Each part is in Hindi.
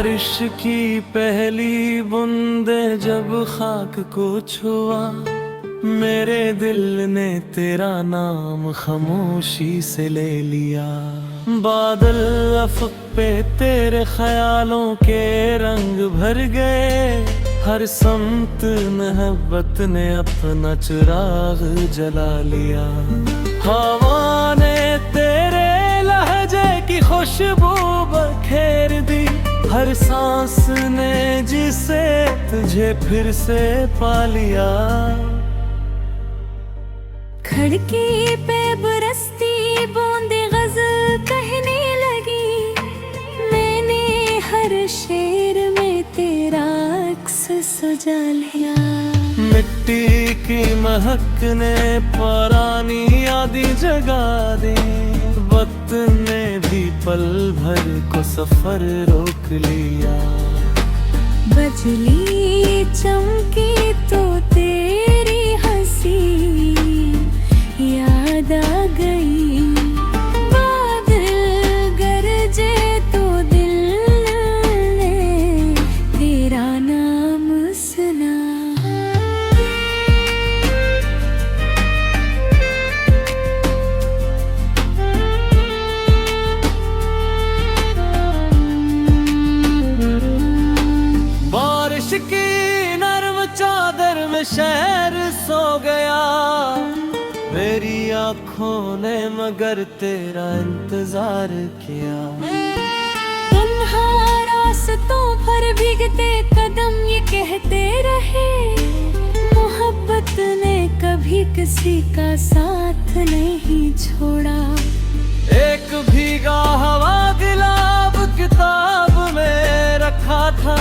बारिश की पहली बूंदे जब खाक को छुआ, मेरे दिल ने तेरा नाम खामोशी से ले लिया। बादल अफक पे तेरे ख्यालों के रंग भर गए, हर समत मोहब्बत ने अपना चिराग जला लिया। हवा ने तेरे लहजे की खुशबू बखेर दी, हर सांस ने जिसे तुझे फिर से पा लिया। खिड़की पे बरसती बूंदे गज़ल कहने लगी, मैंने हर शेर में तेरा अक्स सजा लिया। मिट्टी की महक ने पुरानी यादें जगा दी, वक्त ने भी पल भर को सफर रोक लिया। बजली चमकी तो तेरी हंसी याद आ गई, बादल गरजे तो दिल ने तेरा नाम सुना। बारिश की नर्म चादर में शहर सो गया, मेरी आँखों ने मगर तेरा इंतजार किया। तन्हा रास्तों पर भीगते कदम ये कहते रहे, मोहब्बत ने कभी किसी का साथ नहीं छोड़ा। एक भीगा हवा गिलाब किताब में रखा था,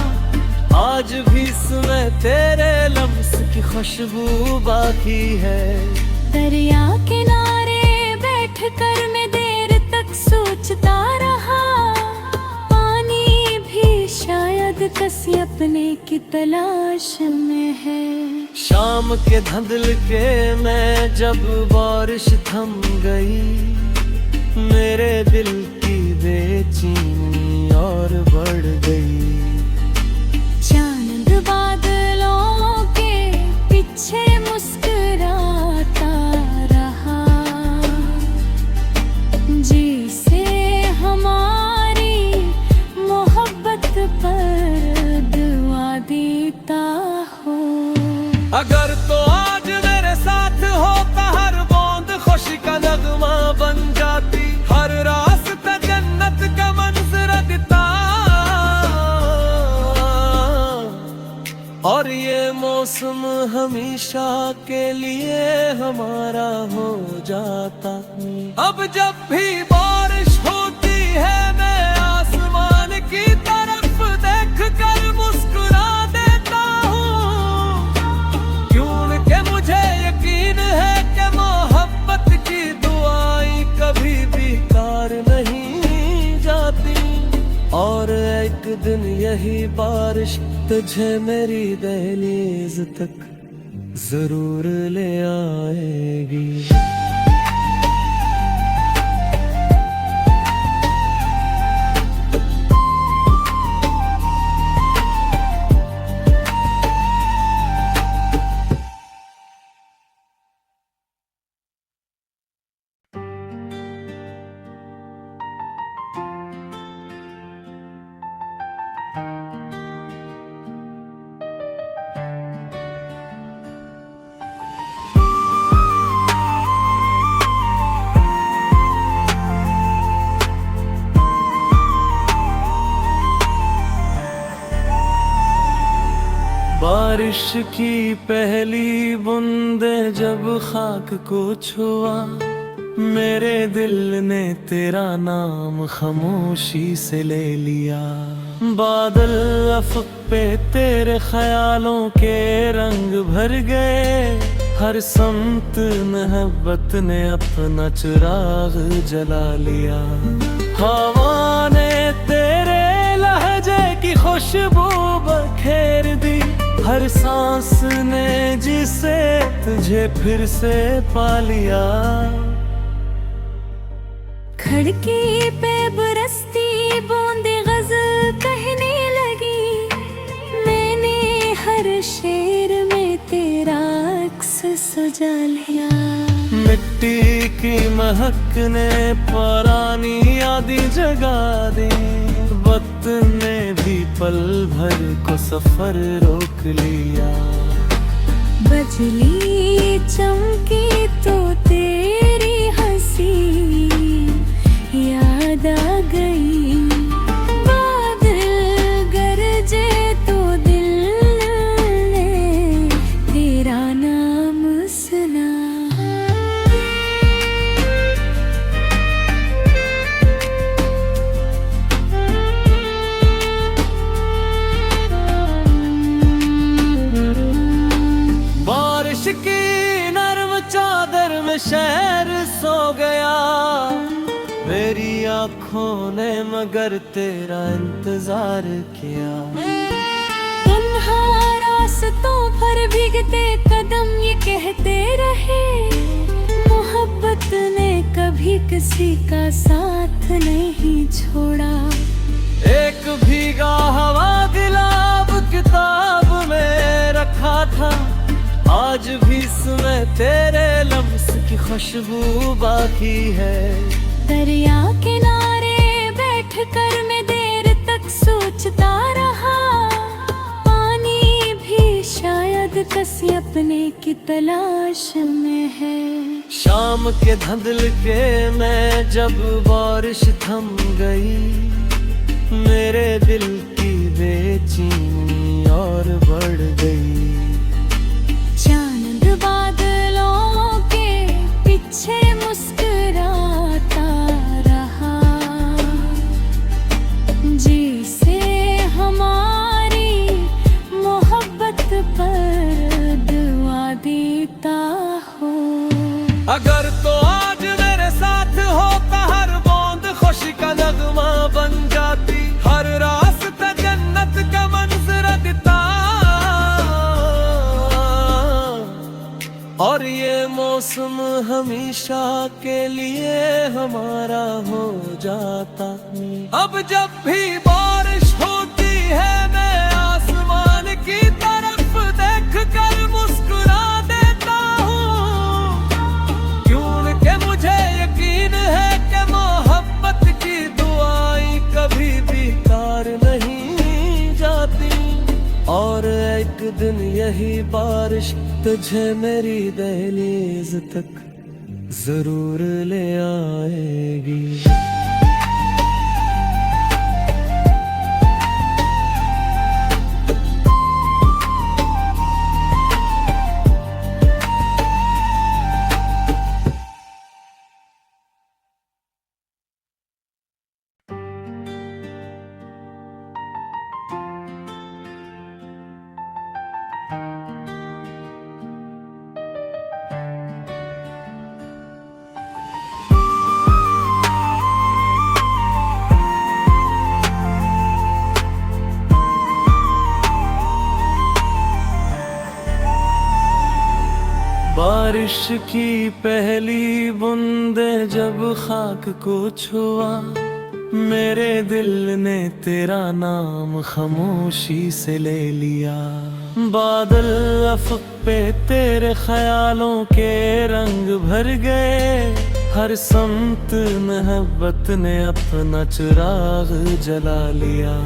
आज भी इसमें तेरे लम्स की खुशबू बाकी है। दरिया किनारे बैठकर मैं देर तक सोचता रहा, पानी भी शायद किसी अपने की तलाश में है। शाम के धुंधल के में जब बारिश थम गई, मेरे दिल की बेचैनी और बढ़ गई। चांद बादलों के पीछे मुस्कुराता रहा, जिसे हमारी मोहब्बत पर दुआ देता हो। अगर तो आज मेरे साथ होता, हर बूंद खुशी का नगमा बन जाती, हर रास्ता जन्नत का मंजर दिखता, और ये मौसम हमेशा के लिए हमारा हो जाता। अब जब भी बारिश होती है, मैं आसमान की तरफ देख कर मुस्कुरा देता हूँ, क्योंकि मुझे यकीन है कि मोहब्बत की दुआएं कभी बेकार नहीं जाती। और एक दिन यही बारिश तुझे मेरी दहलीज तक जरूर ले आएगी। बारिश की पहली बूंदे जब खाक को छुआ, मेरे दिल ने तेरा नाम खामोशी से ले लिया। बादल अफक पे तेरे ख्यालों के रंग भर गए, हर समत मोहब्बत ने अपना चिराग जला लिया। हवा ने तेरे लहजे की खुशबू बखेर दी, हर सांस ने जिसे तुझे फिर से पा लिया। खिड़की पे बरसती बूंदे गज़ल कहने लगी, शेर में तेरा अक्स सजा लिया। मिट्टी की महक ने पुरानी यादें जगा दी, वक्त ने भी पल भर को सफर रोक लिया। बजली चमकी तो तेरी हंसी याद आ गई, बादल गरजे तो दिल ने तेरा नाम सुना। बारिश की नर्म चादर में शहर सो गया, मेरी आँखों ने मगर तेरा इंतजार किया। तन्हा रास्तों पर भीगते कदम ये कहते रहे, मोहब्बत ने कभी किसी का साथ नहीं छोड़ा। एक भीगा हवा गुलाब किताब में रखा था, आज भी सुने तेरे लफ्ज़ की खुशबू बाकी है। दरिया किनारे बैठकर मैं देर तक सोचता रहा, पानी भी शायद किसी अपने की तलाश में है। शाम के धुंधल के मैं जब बारिश थम गई, मेरे दिल की बेचैनी और बढ़ गई। चांद बादलों के पीछे मुस्कुराता रहा, जिसे हमारी मोहब्बत पर दुआ देता हो। अगर तो आज मेरे साथ होता, हर बूंद खुशी का नगमा बन जाती, हर रास्ता जन्नत का मंजर देता, और ये मौसम हमेशा के लिए हमारा हो जाता। अब जब भी बारिश होती है मैं आसमान की तरफ देख कर मुस्कुरा देता हूँ, क्योंकि मुझे यकीन है कि मोहब्बत की दुआएं कभी बेकार नहीं जाती। और एक दिन यही बारिश तुझे मेरी दहलीज तक जरूर ले आएगी। बारिश की पहली बूंदे जब खाक को छुआ, मेरे दिल ने तेरा नाम खामोशी से ले लिया। बादल अफक पे तेरे ख्यालों के रंग भर गए, हर समत मोहब्बत ने अपना चिराग जला लिया।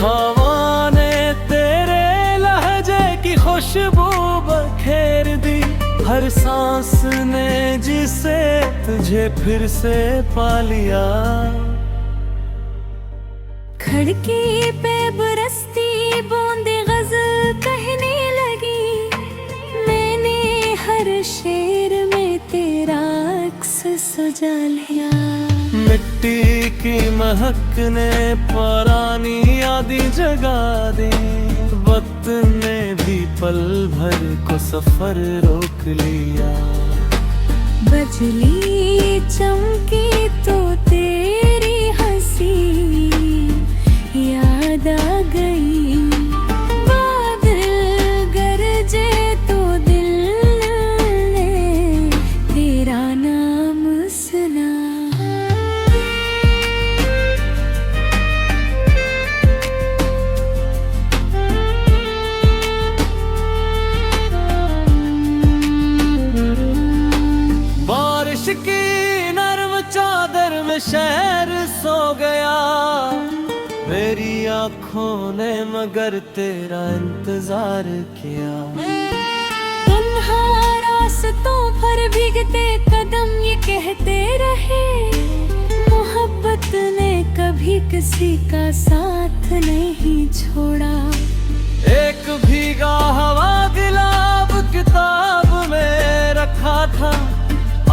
हवा ने तेरे लहजे की खुशबू बखेर दी, हर सांस ने जिसे तुझे फिर से पा लिया। खिड़की पे बरसती बूंदे गज़ल कहने लगी, मैंने हर शेर में तेरा अक्स सजा लिया। मिट्टी की महक ने पुरानी यादें जगा दी, वक्त ने भी पल भर को सफर रोक लिया। बजली चमकी तो तेरी हंसी याद आ गई, बादल गरजे तो दिल ने तेरा नाम सुना। में शहर सो गया, मेरी आँखों ने मगर तेरा इंतजार किया। तन्हा रास्तों पर भीगते कदम ये कहते रहे, मोहब्बत ने कभी किसी का साथ नहीं छोड़ा। एक भीगा हवा गिलाब किताब में रखा था,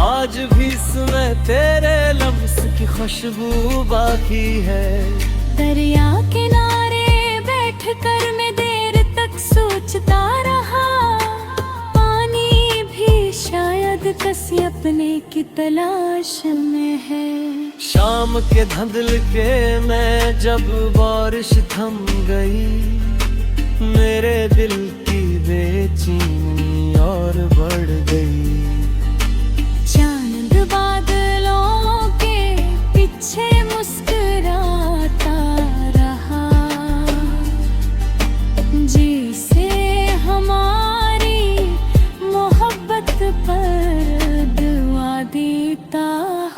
आज भी इसमें तेरे लफ्ज़ की खुशबू बाकी है। दरिया किनारे बैठकर मैं देर तक सोचता रहा, पानी भी शायद किसी अपने की तलाश में है। शाम के धुंधल के में जब बारिश थम गई, मेरे दिल की बेचैनी और बढ़ गई। चांद बादलों के पीछे मुस्कुराता रहा, जिसे हमारी मोहब्बत पर दुआ देता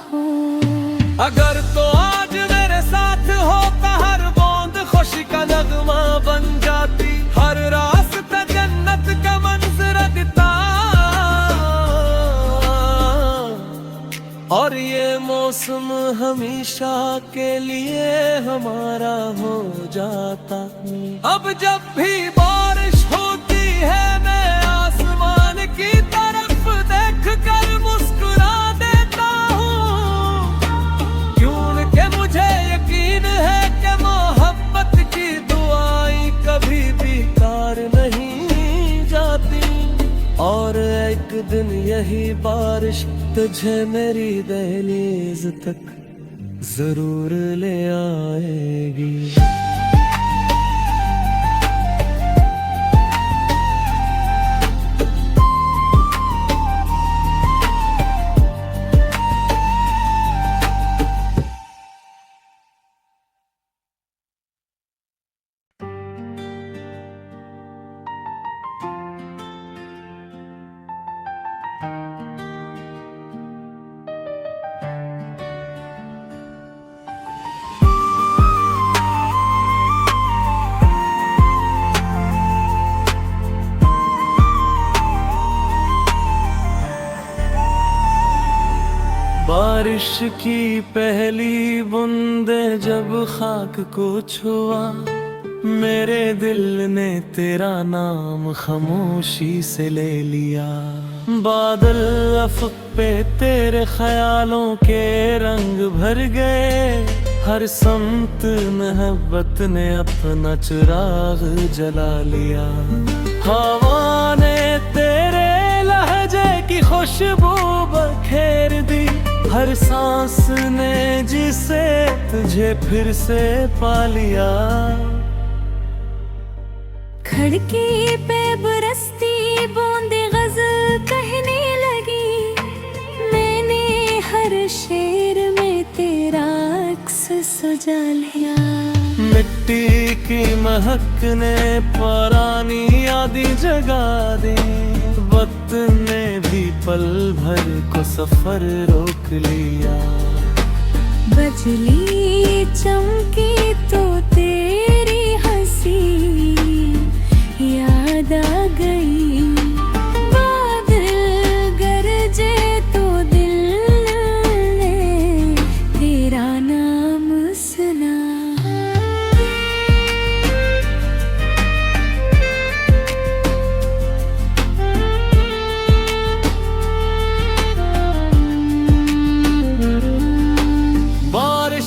हो। अगर तो आज मेरे साथ होता, हर बूंद खुशी का नगमा बन जाती, हर रास्ता जन्नत का मंजर दिता, और ये मौसम हमेशा के लिए हमारा हो जाता। अब जब भी बारिश होती है, मैं आसमान की तरफ देखकर मुस्कुरा देता हूँ, क्योंकि मुझे यकीन है कि मोहब्बत की दुआएं कभी बेकार नहीं जाती। और एक दिन यही बारिश तुझे मेरी दहलीज तक जरूर ले आएगी। बारिश की पहली बूंदे जब खाक को छुआ, मेरे दिल ने तेरा नाम खामोशी से ले लिया। बादल अफक पे तेरे ख्यालों के रंग भर गए, हर समत मोहब्बत ने अपना चिराग जला लिया। हवा ने तेरे लहजे की खुशबू बखेर दी, हर सांस ने जिसे तुझे फिर से पा लिया। खिड़की पे बरसती बूंदे गजल कहने लगी, मैंने हर शेर में तेरा अक्स सजा लिया। मिट्टी की महक ने पुरानी यादें जगा दी, वक्त ने भी पल भर को सफर रोक लिया। बजली चमकी तो तेरी हंसी याद आ गई, बादल गरजे तो दिल ने तेरा नाम सुना।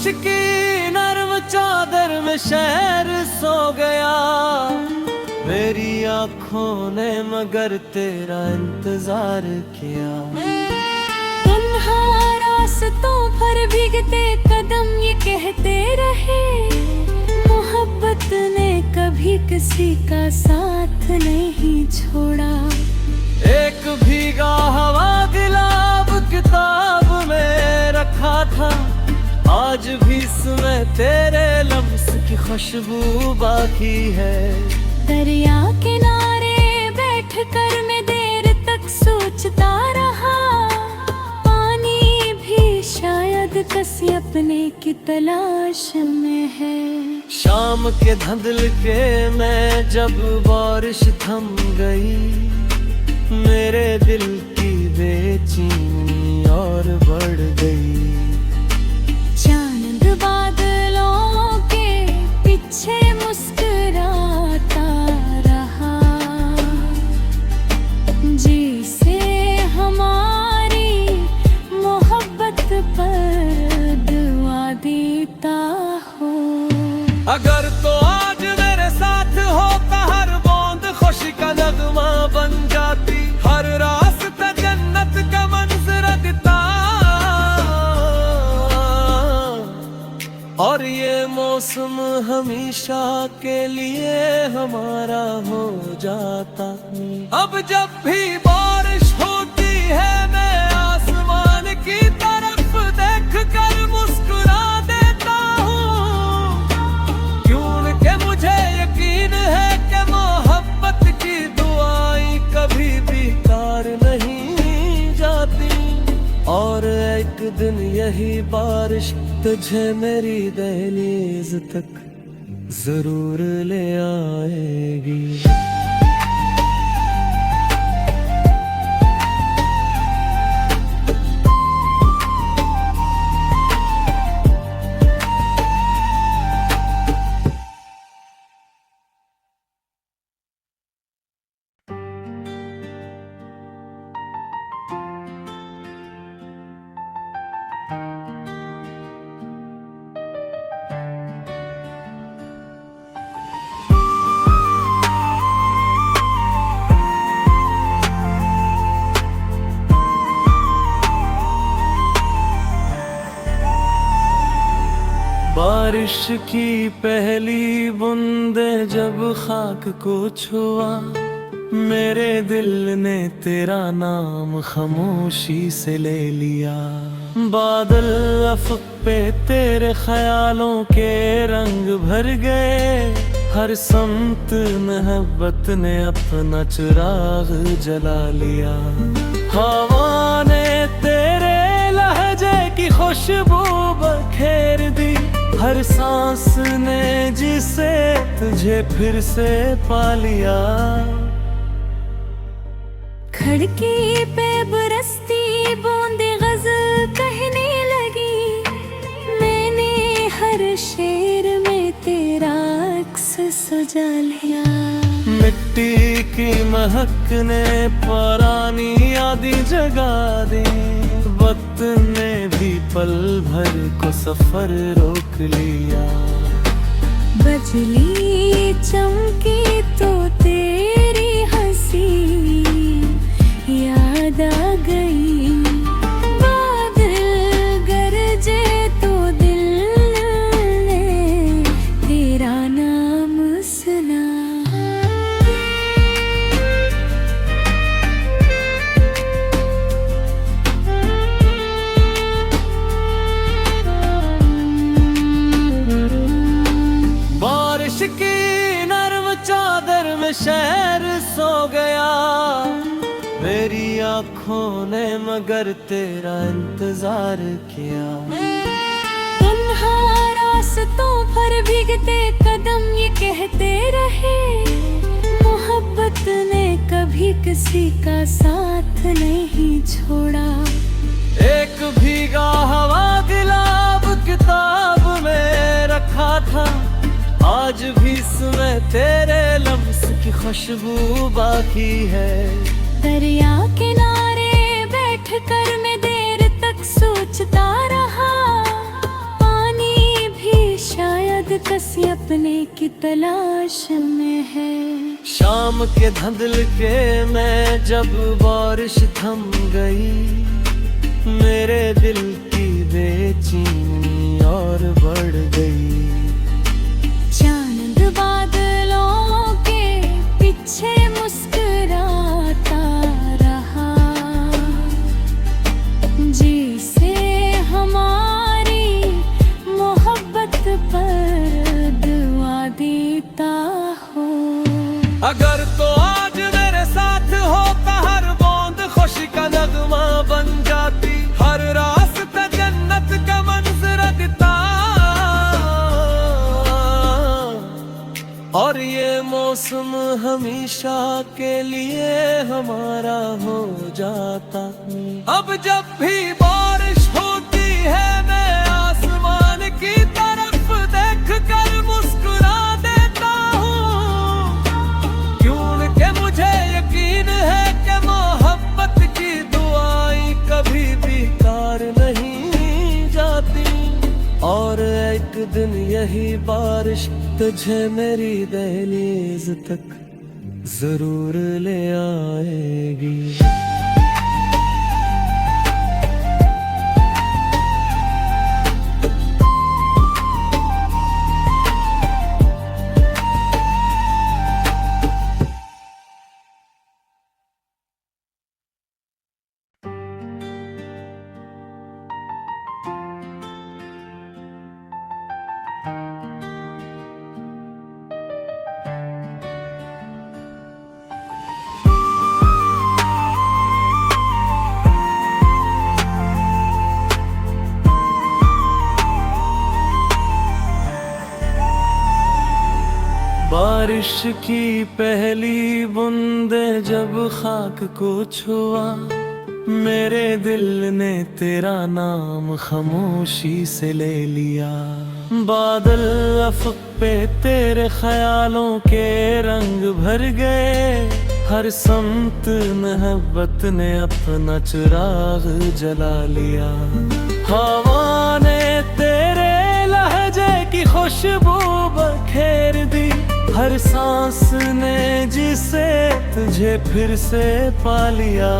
की नर्म चादर में शहर सो गया, मेरी आँखों ने मगर तेरा इंतजार किया। तन्हा रास्तों पर भीगते कदम ये कहते रहे, मोहब्बत ने कभी किसी का साथ नहीं छोड़ा। एक भीगा हवा गिलाब किताब में रखा था, आज भी इसमें तेरे लफ्ज़ की खुशबू बाकी है। दरिया किनारे बैठकर मैं देर तक सोचता रहा, पानी भी शायद किसी अपने अपने की तलाश में है। शाम के धुंधल के मैं जब बारिश थम गई, मेरे दिल की बेचैनी और बढ़ गई। चांद बादलों के पीछे मुस्कुराता रहा, जिसे हमारी मोहब्बत पर दुआ देता हो। अगर तो आज मेरे साथ होता, हर बूंद खुशी का नगमा बन जाती, हर रास्ता जन्नत का मंजर दिता, और ये मौसम हमेशा के लिए हमारा हो जाता। अब जब भी बारिश होती है, मैं आसमान की तरफ देख कर मुस्कुरा देता हूँ, क्योंकि मुझे यकीन है कि मोहब्बत की दुआएं कभी बेकार नहीं जाती। और एक दिन यही बारिश तुझे मेरी दहलीज तक जरूर ले आएगी। बारिश की पहली बूंदे जब खाक को छुआ, मेरे दिल ने तेरा नाम खामोशी से ले लिया। बादल अफक पे तेरे ख्यालों के रंग भर गए, हर समत मोहब्बत ने अपना चिराग जला लिया। हवा ने तेरे लहजे की खुशबू बखेर दी, हर सांस ने जिसे तुझे फिर से पा लिया। खिड़की पे बरसती बूंदे गज़ल कहने लगी, मैंने हर शेर में तेरा अक्स सजा लिया। मिट्टी की महक ने पुरानी यादें जगा दी, वक्त ने भी पल भर को सफर रोक लिया। बिजली चमकी तो तेरी हंसी याद आ गई, बादल गरजे तो दिल ने तेरा नाम सुना। बारिश की नर्म चादर में शहर सो गया, मेरी आँखों ने मगर तेरा इंतजार किया। तन्हा रास्तों पर भीगते कदम ये कहते रहे, मोहब्बत ने कभी किसी का साथ नहीं छोड़ा। एक भीगा हवा गिलाब किताब में रखा था, आज भी इसमें तेरे लम्स की खुशबू बाकी है। दरिया किनारे बैठकर मैं देर तक सोचता रहा, पानी भी शायद किसी अपने की तलाश में है। शाम के धुंधल के मैं जब बारिश थम गई, मेरे दिल की बेचैनी और बढ़ गई। चांद बादलों के पीछे मुस्कुराता रहा, जिसे हमारी मोहब्बत पर दुआ देता हो। अगर तो आज मेरे साथ होता, हर बूंद खुशी का नगमा बन जाती, हर रास्ता जन्नत का मंजर मौसम हमेशा के लिए हमारा हो जाता। अब जब भी बारिश होती है मैं आसमान की तरफ देख कर मुस्कुरा देता हूँ, क्योंकि मुझे यकीन है कि मोहब्बत की दुआएं कभी बेकार नहीं जाती। और एक दिन यही बारिश तुझे मेरी दहलीज तक जरूर ले आएगी। बारिश की पहली बूंदे जब खाक को छुआ, मेरे दिल ने तेरा नाम खामोशी से ले लिया। बादल अफक पे तेरे ख्यालों के रंग भर गए, हर समत मोहब्बत ने अपना चिराग जला लिया। हवा ने तेरे लहजे की खुशबू बखेर दी, हर सांस ने जिसे तुझे फिर से पा लिया।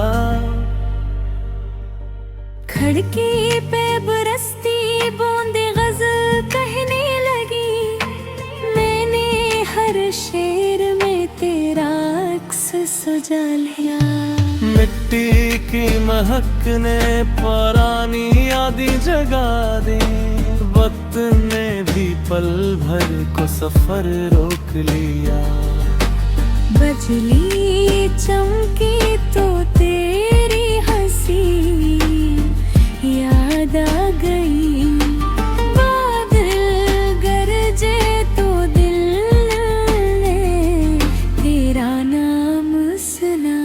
खिड़की पे बरसती बूंदे गजल कहने लगी, मैंने हर शेर में तेरा अक्स सजा लिया। मिट्टी की महक ने पुरानी यादें जगा दी, वक्त ने भी पल भर को सफर रोक लिया। बजली चमकी तो तेरी हंसी याद आ गई, बादल गरजे तो दिल ने तेरा नाम सुना।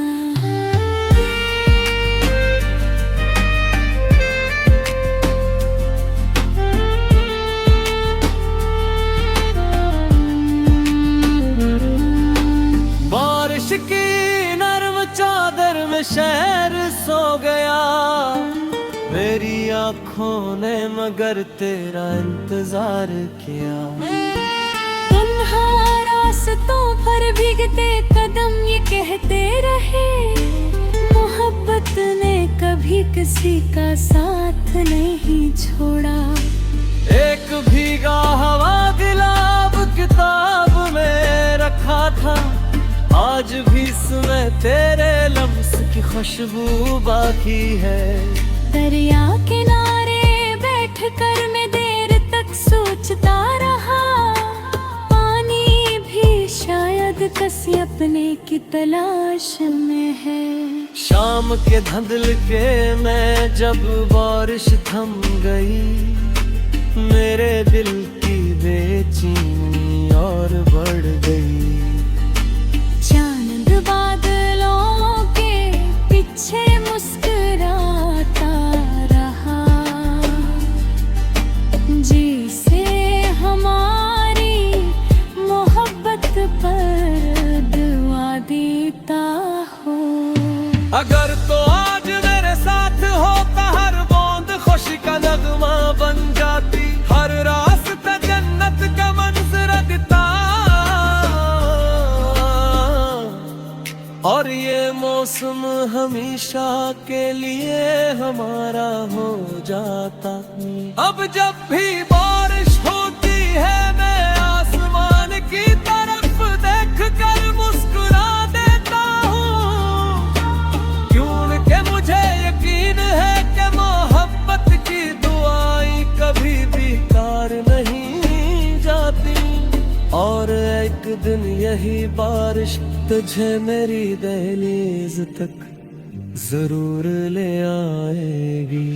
की नर्म चादर में शहर सो गया, मेरी आँखों ने मगर तेरा इंतजार किया। तन्हा रास्तों पर भीगते कदम ये कहते रहे, मोहब्बत ने कभी किसी का साथ नहीं छोड़ा। एक भीगा हवा गिलाब किताब में रखा था, आज भी सुने तेरे लफ्ज़ की खुशबू बाकी है। दरिया किनारे बैठकर मैं देर तक सोचता रहा, पानी भी शायद किसी अपने की तलाश में है। शाम के धुंधल के में जब बारिश थम गई, मेरे दिल की बेचैनी और बढ़ गई। चांद बादलों के पीछे मुस्कुराता रहा, जिसे हमारी मोहब्बत पर दुआ देता हो। अगर तो आज मेरे साथ होता, हर बूंद खुशी का नगमा बन जाती, हर रास्ता जन्नत का मंजर दिता। और ये मौसम हमेशा के लिए हमारा हो जाता। अब जब भी बारिश होती है मैं आसमान की तरफ देख कर मुस्कुरा देता हूँ, क्योंकि मुझे यकीन है कि मोहब्बत की दुआएं कभी बेकार नहीं जाती। और एक दिन यही बारिश तुझे मेरी दहलीज तक जरूर ले आएगी।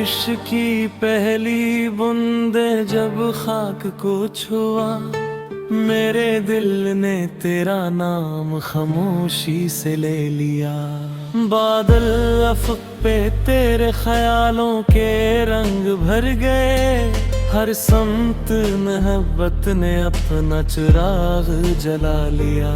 बारिश की पहली बूंदे जब खाक को छुआ, मेरे दिल ने तेरा नाम खामोशी से ले लिया। बादल अफक पे तेरे ख्यालों के रंग भर गए, हर समत मोहब्बत ने अपना चिराग जला लिया।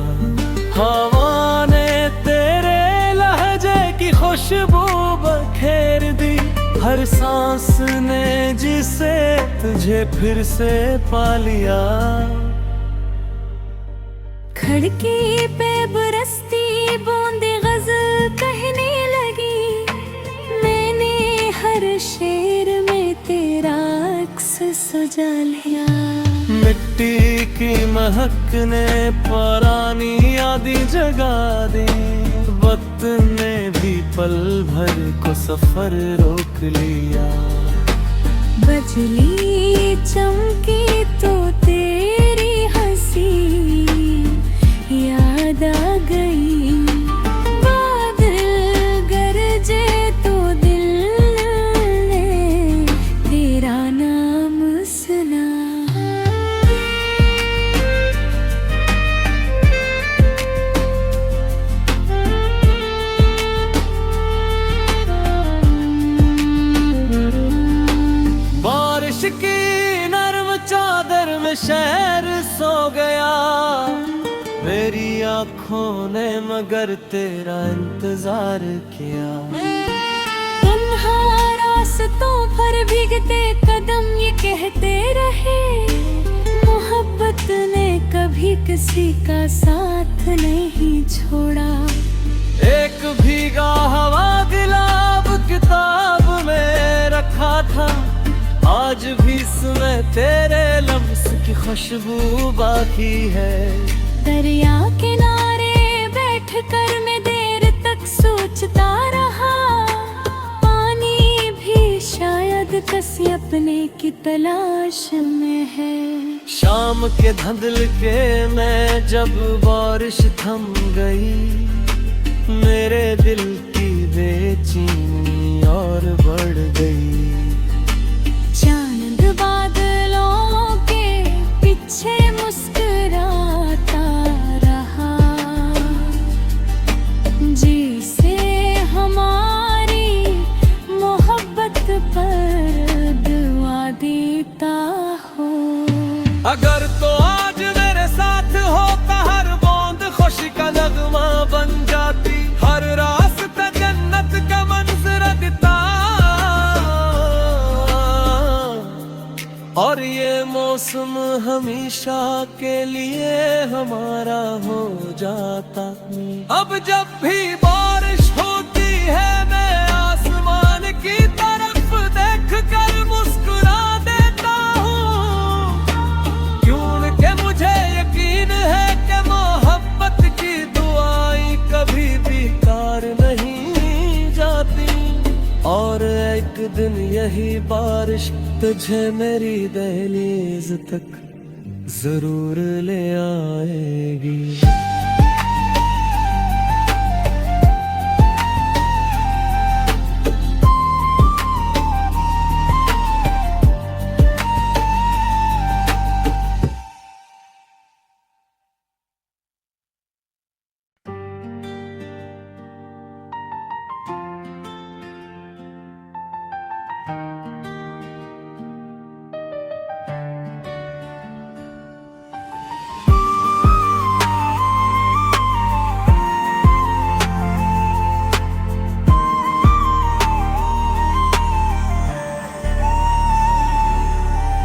हवा ने तेरे लहजे की खुशबू बखेर दी, हर सांस ने जिसे तुझे फिर से पा लिया। खिड़की पे बरसती बूंदे गजल कहने लगी, मैंने हर शेर में तेरा अक्स सजा लिया। मिट्टी की महक ने पुरानी यादें जगा दी, वक्त ने भी पल भर को सफर रोक लिया। बजली चमकी तो तेरी हंसी याद आ गई, बादल गरजे तो दिल ने तेरा नाम सुना। बारिश की नर्म चादर में शहर सो गया, मेरी आँखों ने मगर तेरा इंतजार किया। तन्हा रास्तों पर भीगते कदम ये कहते रहे, मोहब्बत ने कभी किसी का साथ नहीं छोड़ा। एक भीगा हवा गिलाब किताब में रखा था, आज भी इसमें तेरे लम्स की खुशबू बाकी है। दरिया किनारे बैठकर मैं देर तक सोचता रहा, पानी भी शायद किसी अपने की तलाश में है। शाम के धुंधल के मैं जब बारिश थम गई, मेरे दिल की बेचैनी और बढ़ गई। चांद बादलों के पीछे मुस्कुराता रहा, जिसे हमारी मोहब्बत पर दुआ देता हो। अगर तो आज मेरे साथ होता, हर बूंद खुशी का नगमा बन जाती, हर रास्ता जन्नत का मंजर देता, और ये मौसम हमेशा के लिए हमारा हो जाता। अब जब भी बारिश होती है, मैं आसमान की तरफ देखकर मुस्कुरा देता हूँ, क्योंकि मुझे यकीन है कि मोहब्बत की दुआएं कभी बेकार नहीं जाती। और एक दिन यही बारिश तुझे मेरी दहलीज तक जरूर ले आएगी।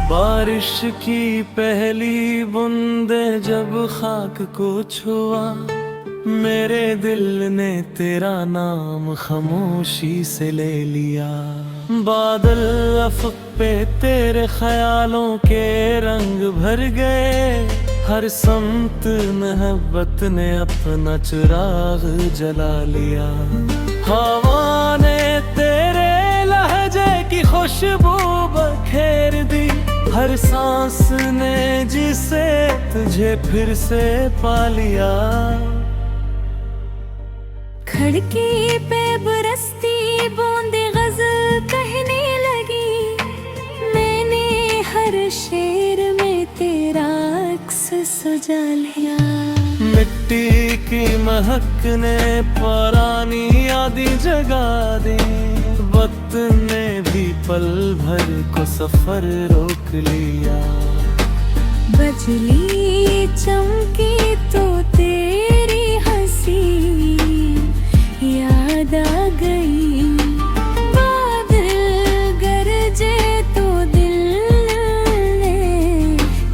बारिश की पहली बूंदे जब खाक को छुआ, मेरे दिल ने तेरा नाम खामोशी से ले लिया। बादल अफक पे तेरे ख्यालों के रंग भर गए, हर समत मोहब्बत ने अपना चिराग जला लिया। हवा ने तेरे लहजे की खुशबू बखेर दी, हर सांस ने जिसे तुझे फिर से पा लिया। खिड़की पे बरसती बूंदे गजल कहने लगी, सजा लिया। मिट्टी की महक ने पुरानी यादें जगा दी, वक्त ने भी पल भर को सफर रोक लिया। बजली चमकी तो तेरी हंसी याद आ गई, बादल गरजे तो दिल ने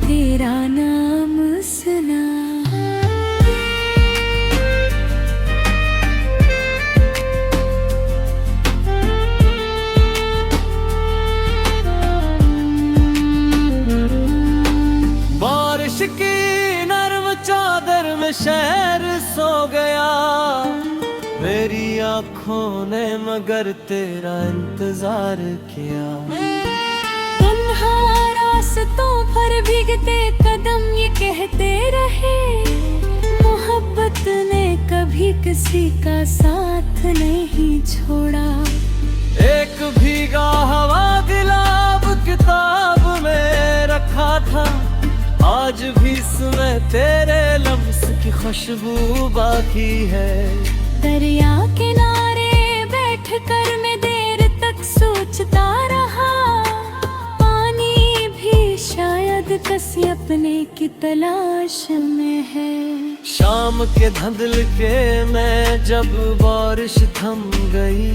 तेरा नाम सुना। बारिश की नर्म चादर में शहर सो गया, मेरी आँखों ने मगर तेरा इंतजार किया। तन्हा रास्तों पर भीगते कदम ये कहते रहे, मोहब्बत ने कभी किसी का साथ नहीं छोड़ा। एक भीगा हवा गुलाब किताब में रखा था, आज भी सुने तेरे लफ्ज़ की खुशबू बाकी है। दरिया किनारे बैठकर मैं देर तक सोचता रहा, पानी भी शायद किसी अपने की तलाश में है। शाम के धुंधल के मैं जब बारिश थम गई,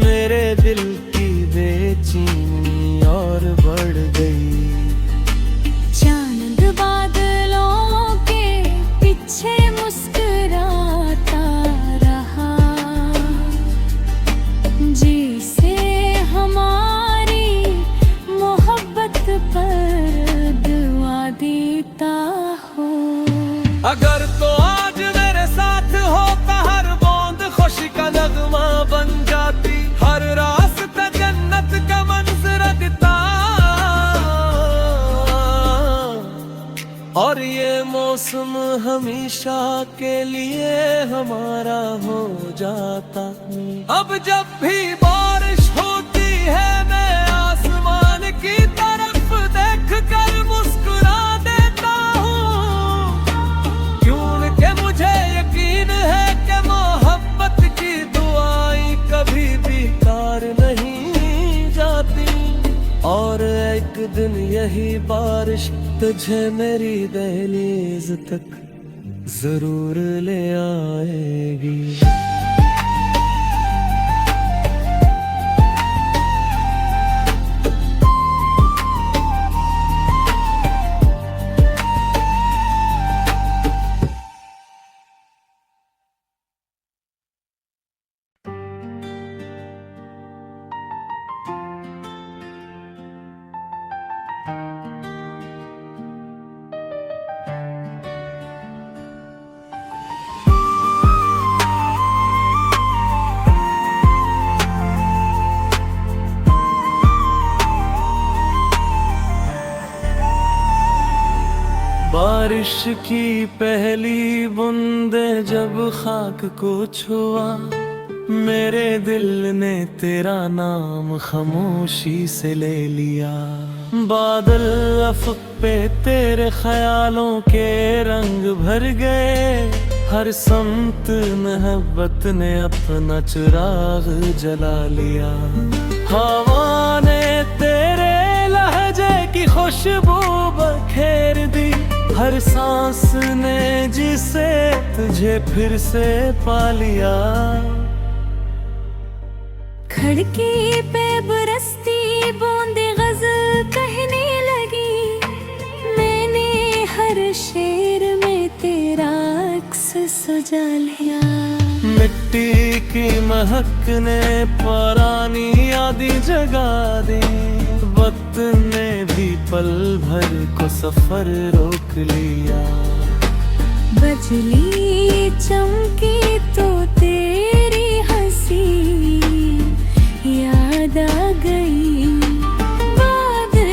मेरे दिल की बेचैनी और बढ़ गई। चांद बादलों के पीछे मुस्कुराता रहा, जिसे हमारी मोहब्बत पर दुआ देता हो। अगर तो आज मेरे साथ होता, हर बूंद खुशी का नगमा बन जाती, हर रास्ता जन्नत का मंजर देता, और ये मौसम हमेशा के लिए हमारा हो जाता। अब जब भी बारिश होती है मैं आसमान की तरफ देख कर मुस्कुरा देता हूँ, क्योंकि मुझे यकीन है कि मोहब्बत की दुआएं कभी बेकार नहीं जाती। और एक दिन यही बारिश तुझे मेरी दहलीज तक जरूर ले आएगी। बारिश की पहली बूंदे जब खाक को छुआ, मेरे दिल ने तेरा नाम खामोशी से ले लिया। बादल अफक पे तेरे ख्यालों के रंग भर गए, हर समत मोहब्बत ने अपना चिराग जला लिया। हवा ने तेरे लहजे की खुशबू बखेर दी, हर सांस ने जिसे तुझे फिर से पा लिया। खिड़की पे बरसती बूंदे गजल कहने लगी, मैंने हर शेर में तेरा अक्स सजा लिया। मिट्टी की महक ने पुरानी यादें जगा दी, वक्त ने भी पल भर को सफर रोक लिया। बजली चमकी तो तेरी हंसी याद आ गई, बादल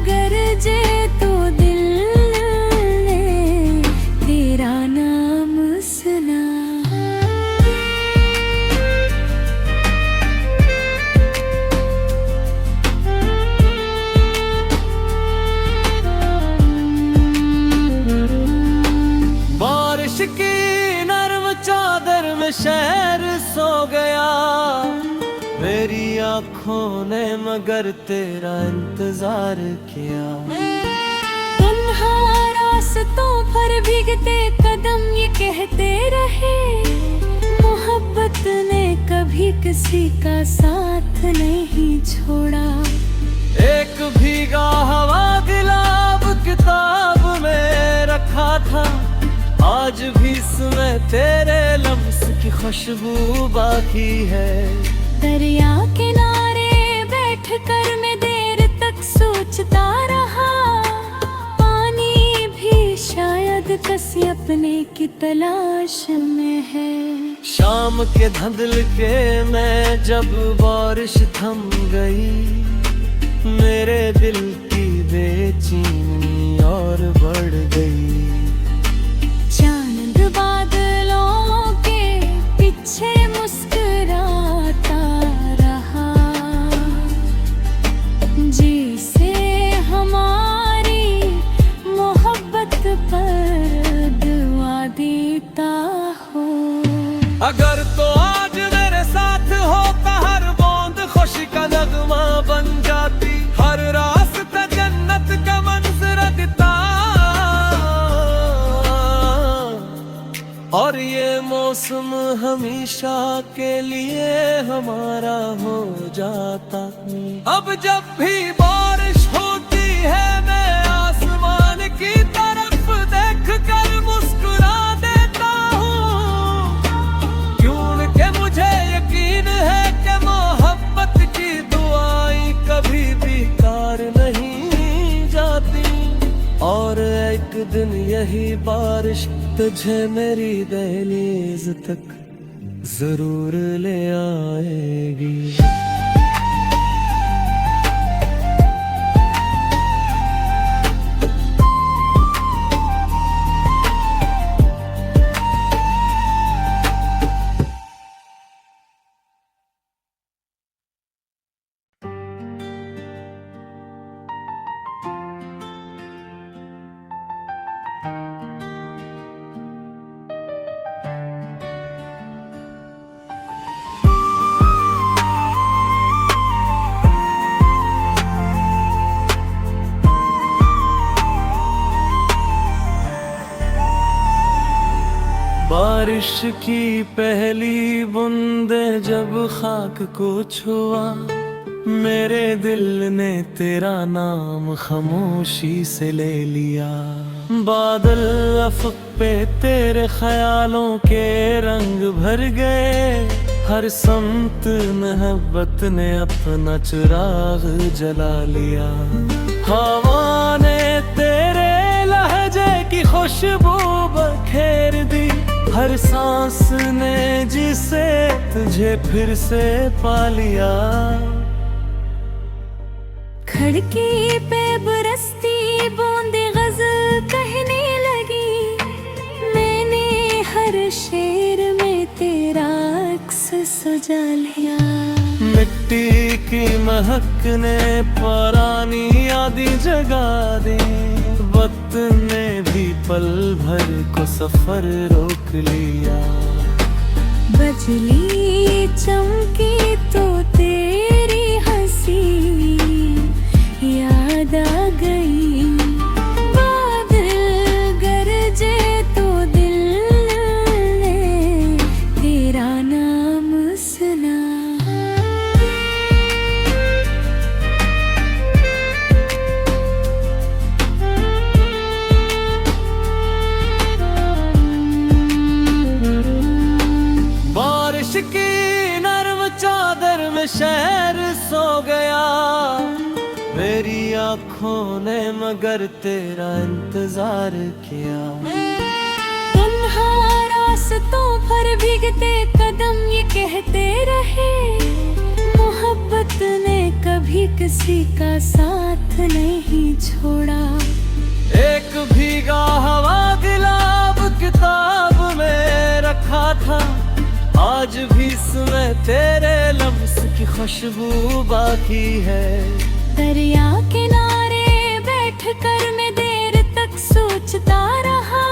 गरजे तो दिल ने तेरा नाम सुना। आँखों ने मगर तेरा इंतजार किया। तन्हा रास्तों पर भीगते कदम ये कहते रहे, मोहब्बत ने कभी किसी का साथ नहीं छोड़ा। एक भीगा हवा गिलाब किताब में रखा था, आज भी इसमें तेरे लफ्ज़ की खुशबू बाकी है। दरिया किनारे बैठकर मैं देर तक सोचता रहा, पानी भी शायद किसी अपने की तलाश में है। शाम के धुंधल के मैं जब बारिश थम गई, मेरे दिल की बेचैनी और बढ़ गई। चांद बादलों के पीछे मुस्कुराता रहा, जिसे हमारी मोहब्बत पर दुआ देता हो। अगर तो आज मेरे साथ होता, हर बूंद खुशी का नगमा बन जाती, हर रास्ता जन्नत का मंजर देता। और ये मौसम हमेशा के लिए हमारा हो जाता। अब जब भी बारिश होती है मैं आसमान की तरफ देख कर मुस्कुरा देता हूँ, क्योंकि मुझे यकीन है कि मोहब्बत की दुआएं कभी बेकार नहीं जाती। और एक दिन यही बारिश तुझे मेरी दहलीज तक जरूर ले आएगी। बारिश की पहली बूंदें जब खाक को छुआ, मेरे दिल ने तेरा नाम खामोशी से ले लिया। बादल अफक पे तेरे ख्यालों के रंग भर गए, हर समत मोहब्बत ने अपना चिराग जला लिया। हवा ने तेरे लहजे की खुशबू बखेर दी, हर सांस ने जिसे तुझे फिर से पा लिया। खिड़की पे बरसती बूंदे गजल कहने लगी, मैंने हर शेर में तेरा अक्स सजा लिया। मिट्टी की महक ने पुरानी यादें जगा दी, वक्त ने भी पल भर को सफर रोक लिया। बजली चमकी तो तेरी हंसी याद आ गई, बादल गरजे तो दिल ने तेरा नाम सुना। की नर्म चादर में शहर सो गया, मेरी आँखों ने मगर तेरा इंतजार किया। तन्हा रास्तों पर भीगते कदम ये कहते रहे, मोहब्बत ने कभी किसी का साथ नहीं छोड़ा। एक भीगा हवा गिलाब किताब में रखा था, आज भी इसमें तेरे लफ्ज़ की खुशबू बाकी है। दरिया किनारे बैठकर मैं देर तक सोचता रहा,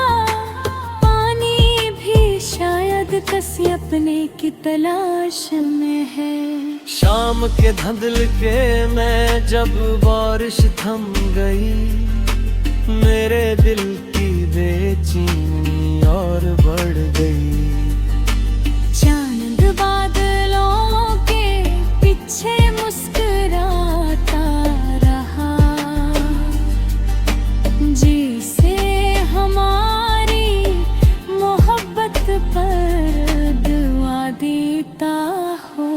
पानी भी शायद किसी अपने की तलाश में है। शाम के धुंधल के मैं जब बारिश थम गई, मेरे दिल की बेचैनी और बढ़ गई। चांद बादलों के पीछे मुस्कुराता रहा, जिसे हमारी मोहब्बत पर दुआ देता हो।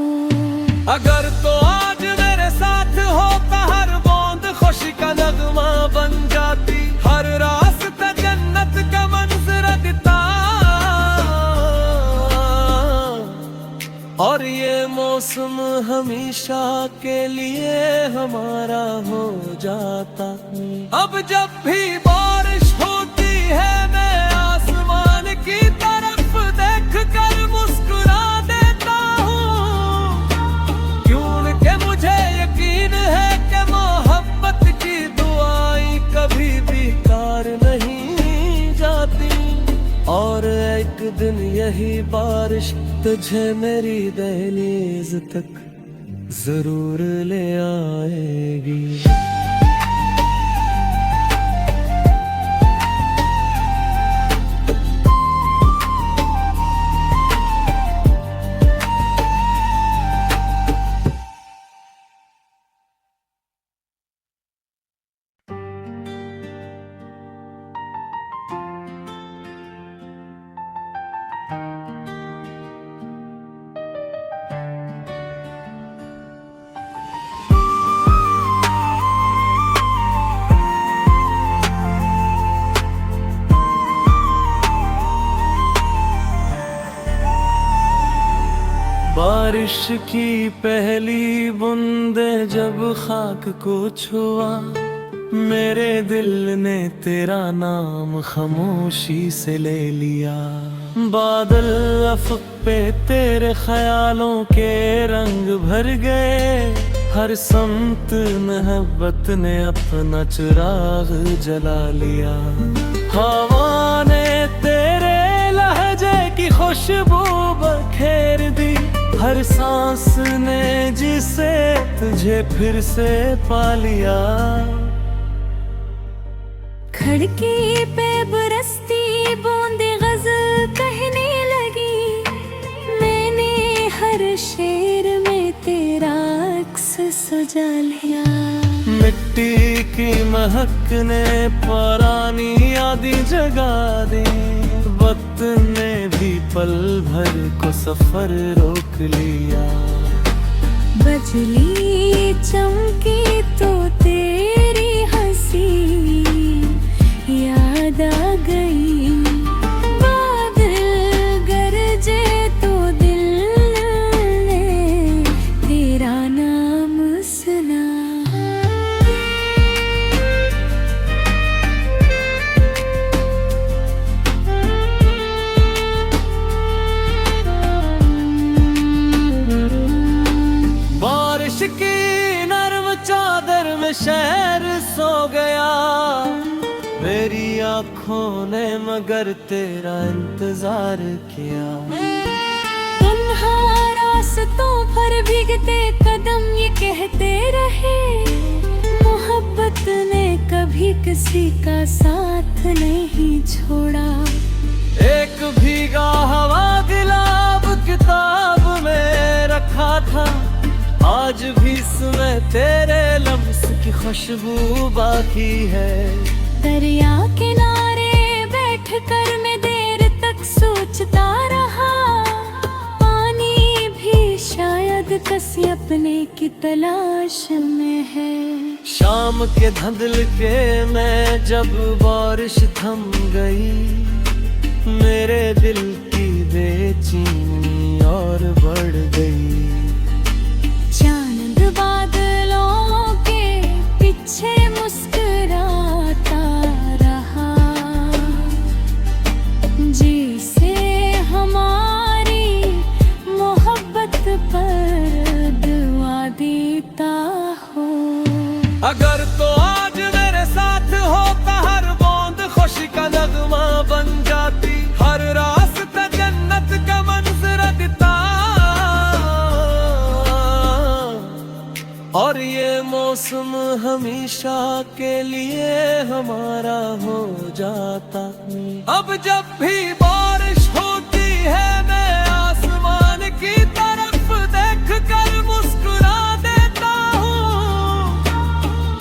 अगर तो आज मेरे साथ होता, हर बूंद खुशी का नगमा बन जाती, हर रास्ता जन्नत का मंजर देता, और ये मौसम हमेशा के लिए हमारा हो जाता। अब जब भी बारिश होती है, मैं आसमान की तरफ देख कर मुस्कुरा देता हूँ, क्योंकि मुझे यकीन है कि मोहब्बत की दुआएं कभी बेकार नहीं जाती। और एक दिन यही बारिश तुझे मेरी दहलीज तक जरूर ले आएगी। बारिश की पहली बूंदे जब खाक को छुआ, मेरे दिल ने तेरा नाम खामोशी से ले लिया। बादल अफक पे तेरे ख्यालों के रंग भर गए, हर समत मोहब्बत ने अपना चिराग जला लिया। हवा ने तेरे लहजे की खुशबू बखेर दी, हर सांस ने जिसे तुझे फिर से पा लिया। खिड़की पे बरसती बूंदे गजल कहने लगी, मैंने हर शेर में तेरा अक्स सजा लिया। मिट्टी की महक ने पुरानी यादें जगा दी, वक्त ने भी पल भर को सफर रोक लिया। बजली चमकी तो तेरी हंसी याद आ गई, बादल गरजे तो दिल ने तेरा नाम सुना। बारिश की नरम चादर में शहर सो गया, मेरी आँखों ने मगर तेरा इंतजार किया। तन्हा रास्तों पर भीगते कदम ये कहते रहे, मोहब्बत ने कभी किसी का साथ नहीं छोड़ा। एक भीगा हवा गिलाब किताब में रखा था, आज भी इसमें तेरे लम्स की खुशबू बाकी है। दरिया किनारे बैठकर मैं देर तक सोचता रहा, पानी भी शायद किसी अपने की तलाश में है। शाम के धुंधल के मैं जब बारिश थम गई, मेरे दिल की बेचैनी और बढ़ गई। चांद बादलों के पीछे मुस्कुराता रहा, जिसे हमारी मोहब्बत पर दुआ देता हो। अगर तो आज मेरे साथ होता, हर बूंद खुशी का नगमा बन जाती, हर रास्ता जन्नत का मंजर देता, हमेशा के लिए हमारा हो जाता। अब जब भी बारिश होती है मैं आसमान की तरफ देख कर मुस्कुरा देता हूँ,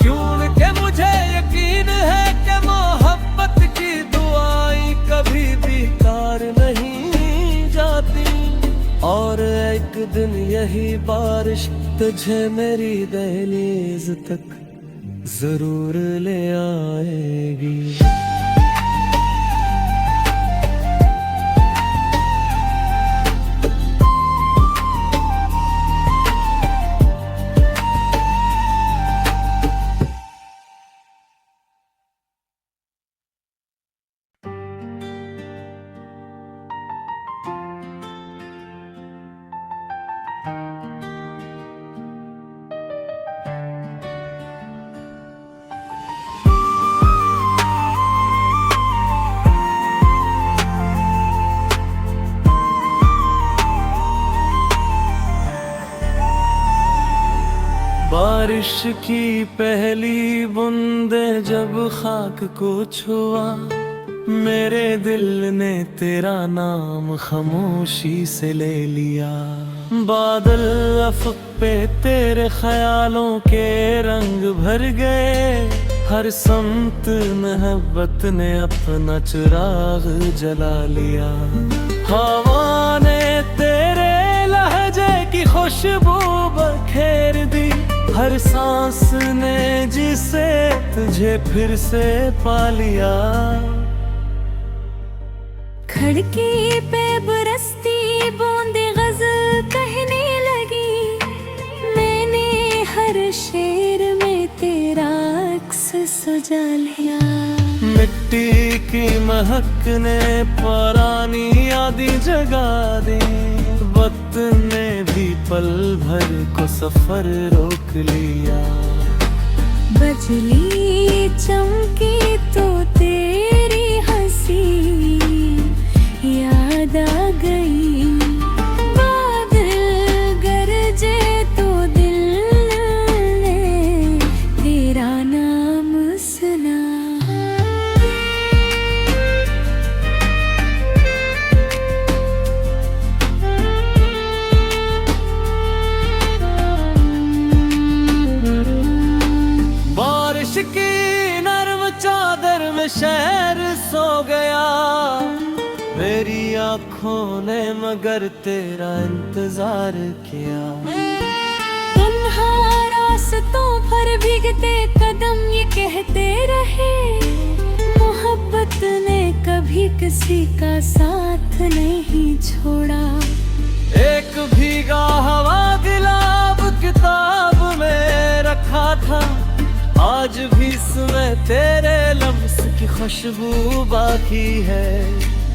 क्योंकि मुझे यकीन है कि मोहब्बत की दुआएं कभी बेकार नहीं जाती। और एक दिन यही बारिश तुझे मेरी दहलीज तक जरूर ले आएगी। बारिश की पहली बूंदे जब खाक को छुआ, मेरे दिल ने तेरा नाम खामोशी से ले लिया। बादल अफक पे तेरे ख्यालों के रंग भर गए, हर समत मोहब्बत ने अपना चिराग जला लिया। हवा ने तेरे लहजे की खुशबू बखेर दी, हर सांस ने जिसे तुझे फिर से पा लिया। खिड़की पे बरसती बूंदे गजल कहने लगी, मैंने हर शेर में तेरा अक्स सजा लिया। मिट्टी की महक ने पुरानी यादें जगा दी, वक्त ने भी पल भर को सफर रोक लिया। बजली चमकी तो तेरी हंसी याद आ गई, बादल गरजे तो दिल ने तेरा नाम सुना। की नर्म चादर में शहर सो गया, मेरी आँखों ने मगर तेरा इंतजार किया। तन्हा रास्तों पर भीगते कदम ये कहते रहे, मोहब्बत ने कभी किसी का साथ नहीं छोड़ा। एक भीगा हवा गिलाब किताब में रखा था, आज भी इसमें तेरे लम्स की खुशबू बाकी है।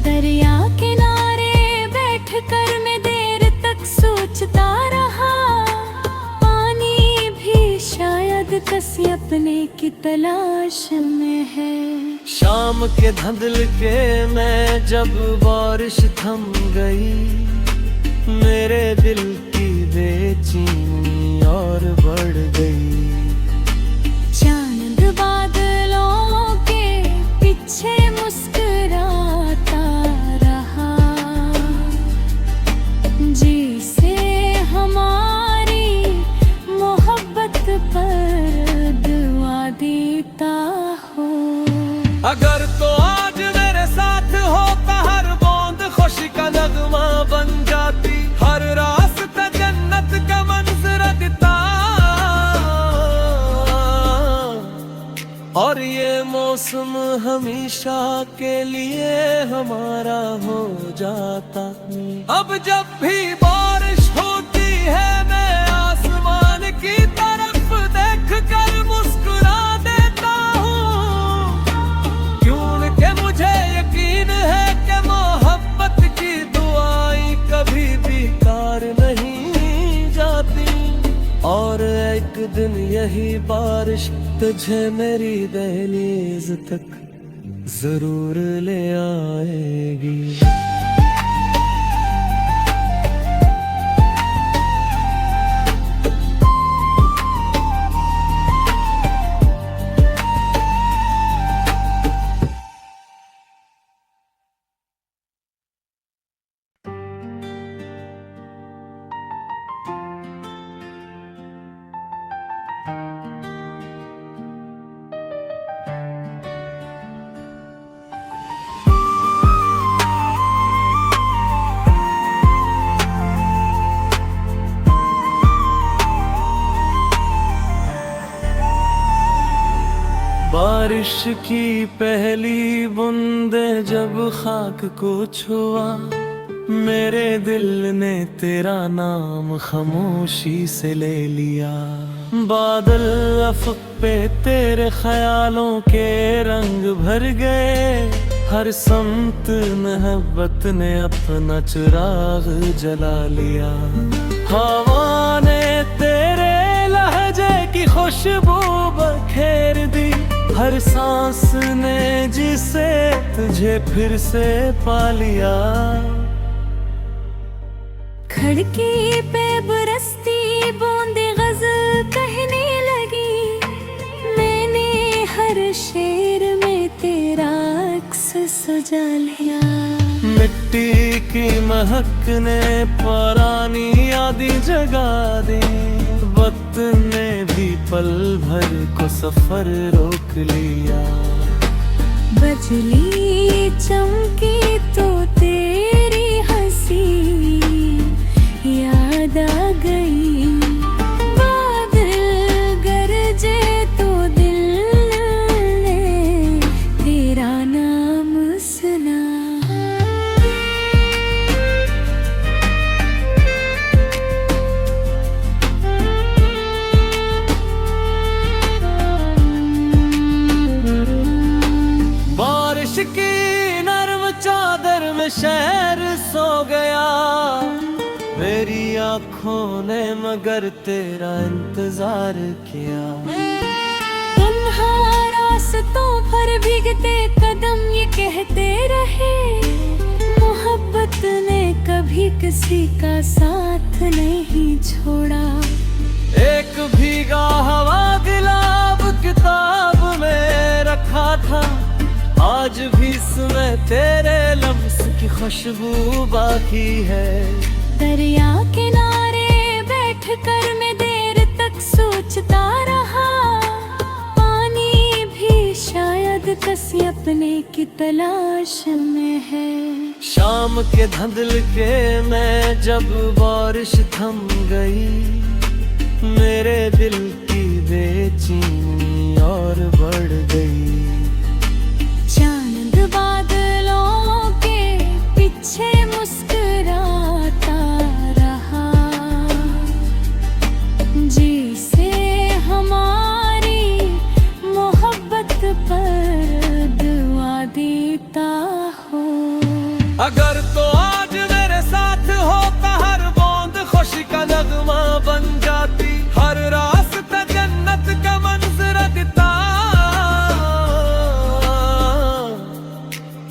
दरिया किनारे बैठकर मैं देर तक सोचता रहा, पानी भी शायद किसी अपने की तलाश में है। शाम के धुंधल के में जब बारिश थम गई, मेरे दिल की बेचैनी और बढ़ गई। चांद बादलों के पीछे मुस्कुराता रहा, जिसे हमारी मोहब्बत पर दुआ देता हो। अगर तो आज मेरे साथ होता, हर बूंद खुशी का नगमा बन जाती, हर रास्ता जन्नत का मंजर देता। और ये मौसम हमेशा के लिए हमारा हो जाता। अब जब भी बारिश होती है मैं आसमान की तरफ देख कर मुस्कुरा देता हूँ, क्योंकि मुझे यकीन है कि मोहब्बत की दुआएं कभी बेकार नहीं जाती। और एक दिन यही बारिश तुझे मेरी दहलीज तक जरूर ले आएगी। बारिश की पहली बूंदे जब खाक को छुआ, मेरे दिल ने तेरा नाम खामोशी से ले लिया। बादल अफक पे तेरे ख्यालों के रंग भर गए, हर समत मोहब्बत ने अपना चिराग जला लिया। हवा ने तेरे लहजे की खुशबू बखेर दी, हर सांस ने जिसे तुझे फिर से पा लिया। खिड़की पे बरसती बूंदे गजल कहने लगी, मैंने हर शेर में तेरा अक्स सजा लिया। मिट्टी की महक ने पुरानी यादें जगा दी, वक्त ने भी पल भर को सफर रोक लिया। बजली चमकी तो तेरी हंसी याद आ गई, बादल गरजे तो दिल ने तेरा नाम सुना। बारिश की नर्म चादर में शहर सो गया, मेरी आँखों ने मगर तेरा इंतजार किया। तन्हा रास्तों पर भीगते कदम ये कहते रहे, मोहब्बत ने कभी किसी का साथ नहीं छोड़ा। एक भीगा हवा गिलाब किताब में रखा था, आज भी इसमें तेरे लफ्ज़ की खुशबू बाकी है। दरिया किनारे बैठकर मैं देर तक सोचता रहा, पानी भी शायद किसी अपने की तलाश में है। शाम के धुंधल के मैं जब बारिश थम गई, मेरे दिल की बेचैनी और बढ़ गई। चांद बादलों के पीछे मुस्कुराता रहा, जिसे हमारी मोहब्बत पर दुआ देता हो। अगर तो आज मेरे साथ होता, हर बूंद खुशी का नगमा बन जाती, हर रास्ता जन्नत का मंजर देता,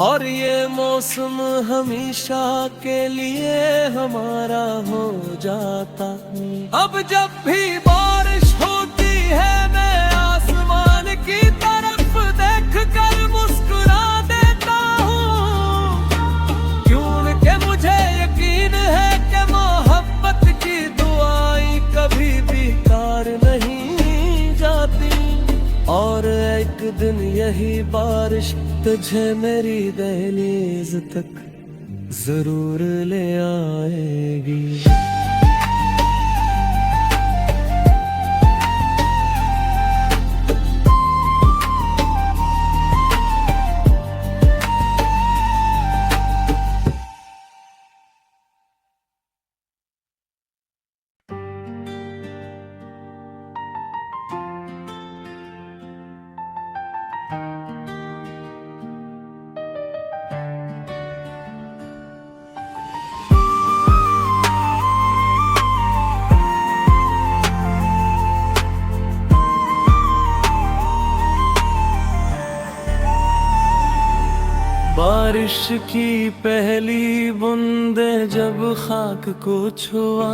और ये मौसम हमेशा के लिए हमारा हो जाता। अब जब भी बारिश होती है, मैं आसमान की तरफ देख कर मुस्कुरा देता हूँ, क्योंकि मुझे यकीन है कि मोहब्बत की दुआएं कभी बेकार नहीं जाती। और एक दिन यही बारिश तुझे मेरी दहलीज तक जरूर ले आएगी। बारिश की पहली बूंदे जब खाक को छुआ,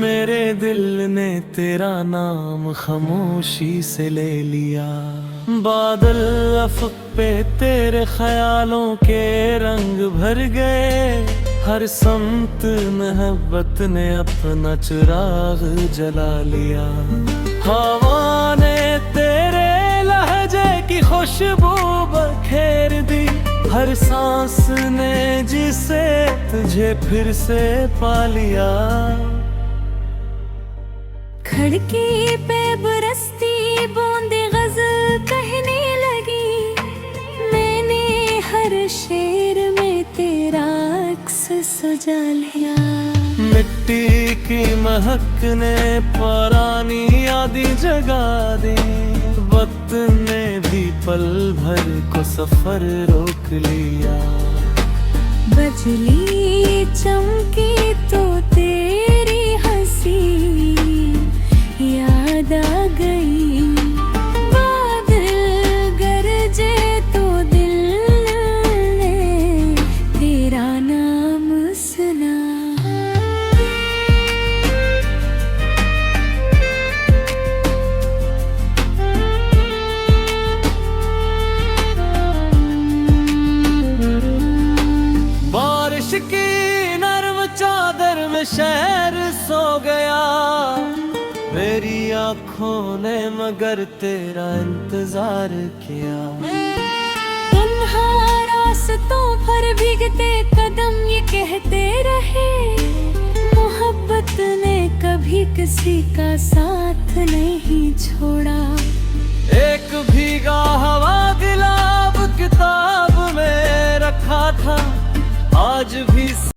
मेरे दिल ने तेरा नाम खामोशी से ले लिया। बादल अफक पे तेरे ख्यालों के रंग भर गए, हर समत मोहब्बत ने अपना चिराग जला लिया। हवा ने तेरे लहजे की खुशबू बखेर दी, हर सांस ने जिसे तुझे फिर से पा लिया। खिड़की पे बरसती बूंदे गजल कहने लगी, सजा लिया। मिट्टी की महक ने पुरानी यादें जगा दी, वक्त ने भी पल भर को सफर रोक लिया। बजली चमकी तो तेरी हंसी याद आ गई, बादल गरजे तो दिल ने तेरा नाम सुना। बारिश की नर्म चादर में शहर सो गया, मेरी आँखों ने मगर तेरा इंतजार किया। तन्हा रास्तों पर भीगते कदम ये कहते रहे, मोहब्बत ने कभी किसी का साथ नहीं छोड़ा।